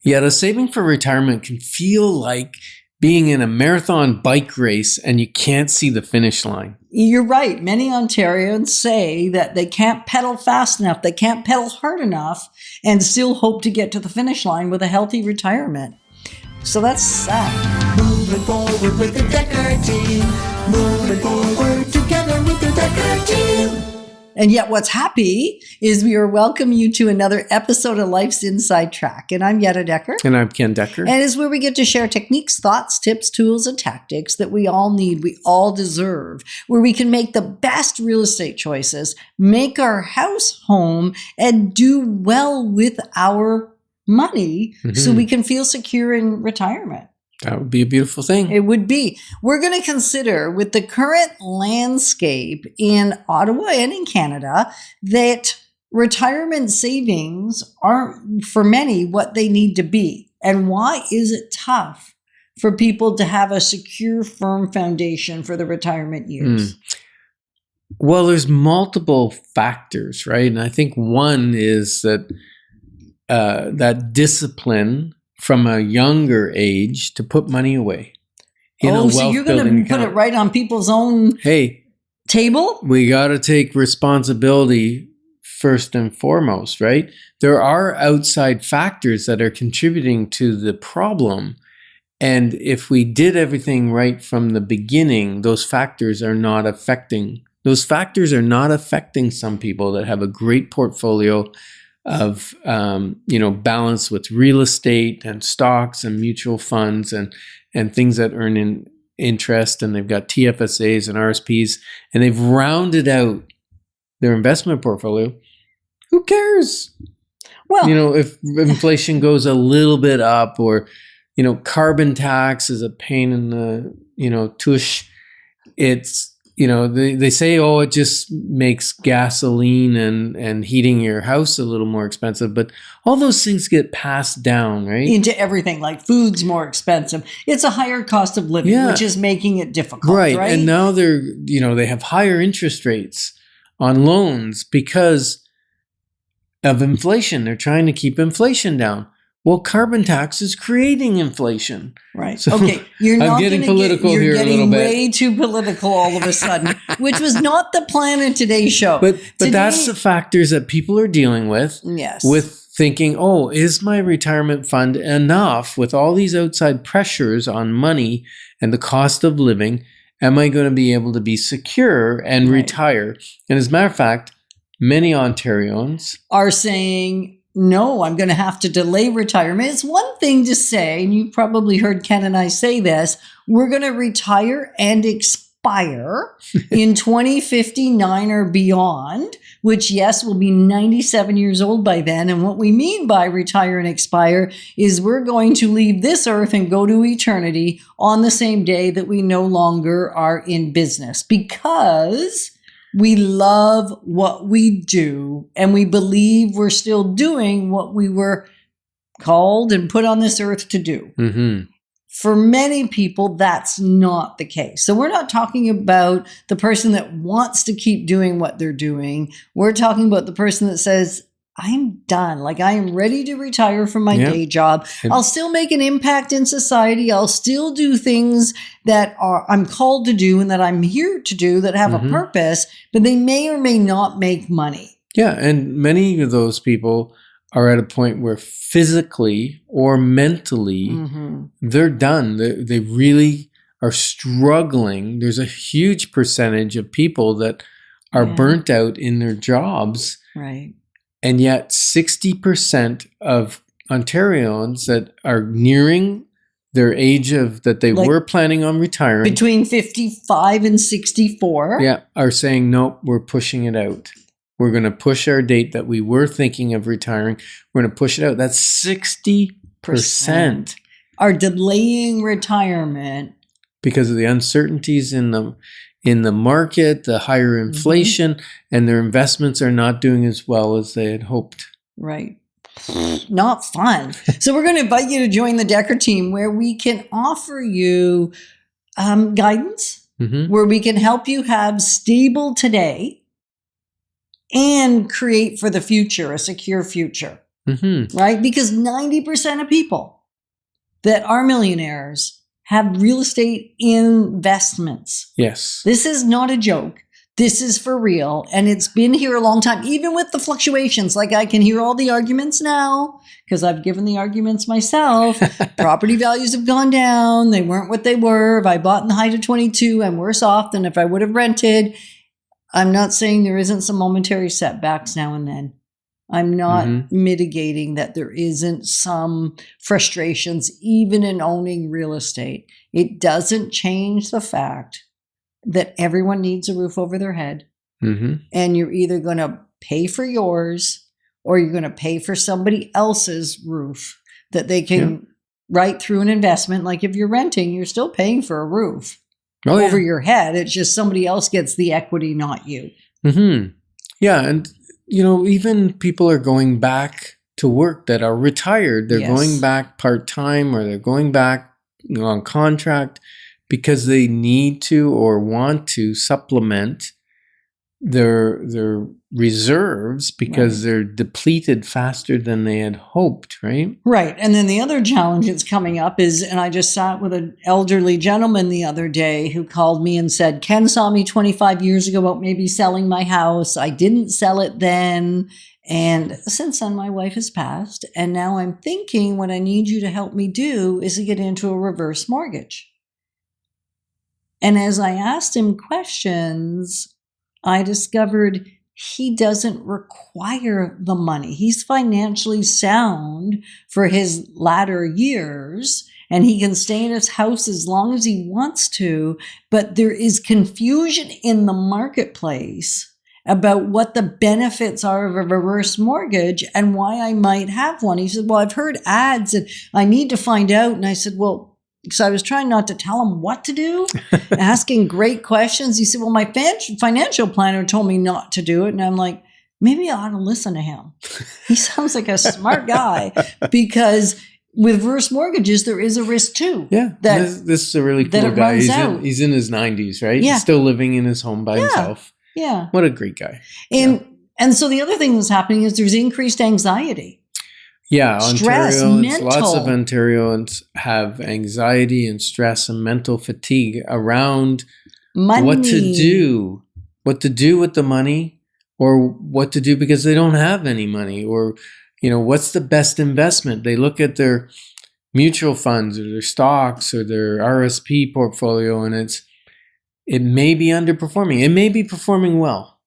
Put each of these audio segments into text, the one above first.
Yet saving for retirement can feel like being in a marathon bike race and you can't see the finish line. You're right. Many Ontarians say that they can't pedal fast enough, they can't pedal hard enough, and still hope to get to the finish line with a healthy retirement. So that's sad. Moving forward with the Dekker team. Moving forward together with the Dekker team. And yet what's happy is we are welcoming you to another episode of Life's Inside Track. And I'm Yetta Dekker. And I'm Ken Dekker. And it's where we get to share techniques, thoughts, tips, tools, and tactics that we all need, we all deserve, where we can make the best real estate choices, make our house home, and do well with our money so we can feel secure in retirement. That would be a beautiful thing. It would be. We're going to consider, with the current landscape in Ottawa and in Canada, that retirement savings aren't, for many, what they need to be. And why is it tough for people to have a secure, firm foundation for the retirement years? Well, there's multiple factors, right? And I think one is that that discipline from a younger age to put money away. So you're going to put it right on people's own table? We got to take responsibility first and foremost, right? There are outside factors that are contributing to the problem. And if we did everything right from the beginning, those factors are not affecting some people that have a great portfolio of balance with real estate and stocks and mutual funds and things that earn in interest, and they've got TFSAs and RSPs, and they've rounded out their investment portfolio. Who cares? Well, if inflation goes a little bit up, or carbon tax is a pain in the tush. It's they say, it just makes gasoline and heating your house a little more expensive, but all those things get passed down, right? Into everything, like food's more expensive. It's a higher cost of living, which is making it difficult, right? And now they have higher interest rates on loans because of inflation. They're trying to keep inflation down. Well, carbon tax is creating inflation. Right. So okay. You're getting political here a little bit. You're getting way too political all of a sudden, which was not the plan in today's show. But that's the factors that people are dealing with. Yes. With thinking, is my retirement fund enough with all these outside pressures on money and the cost of living? Am I going to be able to be secure and retire? And as a matter of fact, many Ontarians are saying, no, I'm going to have to delay retirement. It's one thing to say, and you probably heard Ken and I say this, we're going to retire and expire in 2059 or beyond, which, yes, will be 97 years old by then. And what we mean by retire and expire is we're going to leave this earth and go to eternity on the same day that we no longer are in business, because we love what we do, and we believe we're still doing what we were called and put on this earth to do. Mm-hmm. For many people, that's not the case. So we're not talking about the person that wants to keep doing what they're doing. We're talking about the person that says, I'm done. Like, I am ready to retire from my day job. I'll still make an impact in society. I'll still do things that I'm called to do and that I'm here to do that have a purpose, but they may or may not make money. Yeah. And many of those people are at a point where physically or mentally they're done. They really are struggling. There's a huge percentage of people that are burnt out in their jobs. Right. And yet 60% of Ontarians that are nearing their age that they were planning on retiring, between 55 and 64, are saying, nope, we're pushing it out. We're going to push our date that we were thinking of retiring. We're going to push it out. That's 60% are delaying retirement because of the uncertainties in the market, the higher inflation, and their investments are not doing as well as they had hoped. Right. Not fun. So we're going to invite you to join the Dekker team, where we can offer you guidance, where we can help you have stable today and create for the future, a secure future. Mm-hmm. right? Because 90% of people that are millionaires have real estate investments. Yes. This is not a joke. This is for real. And it's been here a long time, even with the fluctuations. Like I can hear all the arguments now because I've given the arguments myself. Property values have gone down. They weren't what they were. If I bought in the height of 22, I'm worse off than if I would have rented. I'm not saying there isn't some momentary setbacks now and then. I'm not mitigating that there isn't some frustrations, even in owning real estate. It doesn't change the fact that everyone needs a roof over their head. Mm-hmm. And you're either going to pay for yours or you're going to pay for somebody else's roof that they can write through an investment. Like if you're renting, you're still paying for a roof over your head. It's just somebody else gets the equity, not you. Mm-hmm. Yeah. And, even people are going back to work that are retired. They're going back part-time or they're going back on contract because they need to or want to supplement their reserves because they're depleted faster than they had hoped, right? Right. And then the other challenge that's coming up is, and I just sat with an elderly gentleman the other day who called me and said, Ken saw me 25 years ago about maybe selling my house. I didn't sell it then. And since then, my wife has passed. And now I'm thinking what I need you to help me do is to get into a reverse mortgage. And as I asked him questions, I discovered he doesn't require the money. He's financially sound for his latter years, and he can stay in his house as long as he wants to. But there is confusion in the marketplace about what the benefits are of a reverse mortgage and why I might have one. He said, well, I've heard ads and I need to find out. And I said, well, because I was trying not to tell him what to do, asking great questions. He said, well, my financial planner told me not to do it. And I'm like, maybe I ought to listen to him. He sounds like a smart guy because with reverse mortgages, there is a risk too. Yeah. This is a really cool guy. He's in his 90s, right? Yeah. He's still living in his home by himself. Yeah. What a great guy. And so the other thing that's happening is there's increased anxiety. Yeah, stress, lots of Ontarians have anxiety and stress and mental fatigue around money. what to do with the money, or what to do because they don't have any money, or what's the best investment. They look at their mutual funds or their stocks or their RSP portfolio, and it may be underperforming. It may be performing well,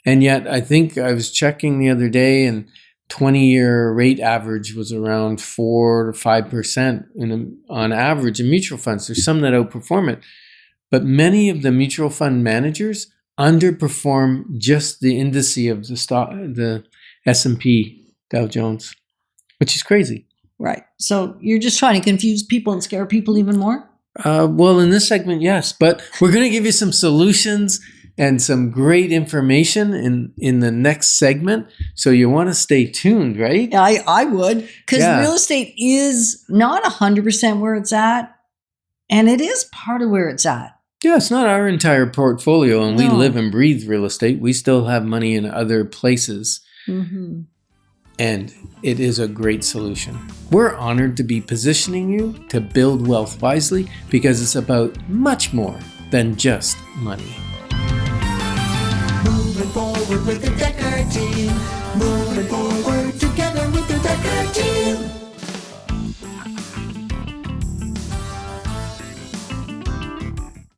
and yet I think I was checking the other day, and 20-year rate average was around 4 to 5% on average in mutual funds. There's some that outperform it, but many of the mutual fund managers underperform just the indice of the S&P Dow Jones, which is crazy. Right. So you're just trying to confuse people and scare people even more? Well, in this segment, yes, but we're going to give you some solutions and some great information in the next segment. So you want to stay tuned, right? I would, because real estate is not 100% where it's at, and it is part of where it's at. Yeah, it's not our entire portfolio, and we live and breathe real estate. We still have money in other places, and it is a great solution. We're honored to be positioning you to build wealth wisely because it's about much more than just money. Moving forward with the Dekker team. Moving forward together with the Dekker team.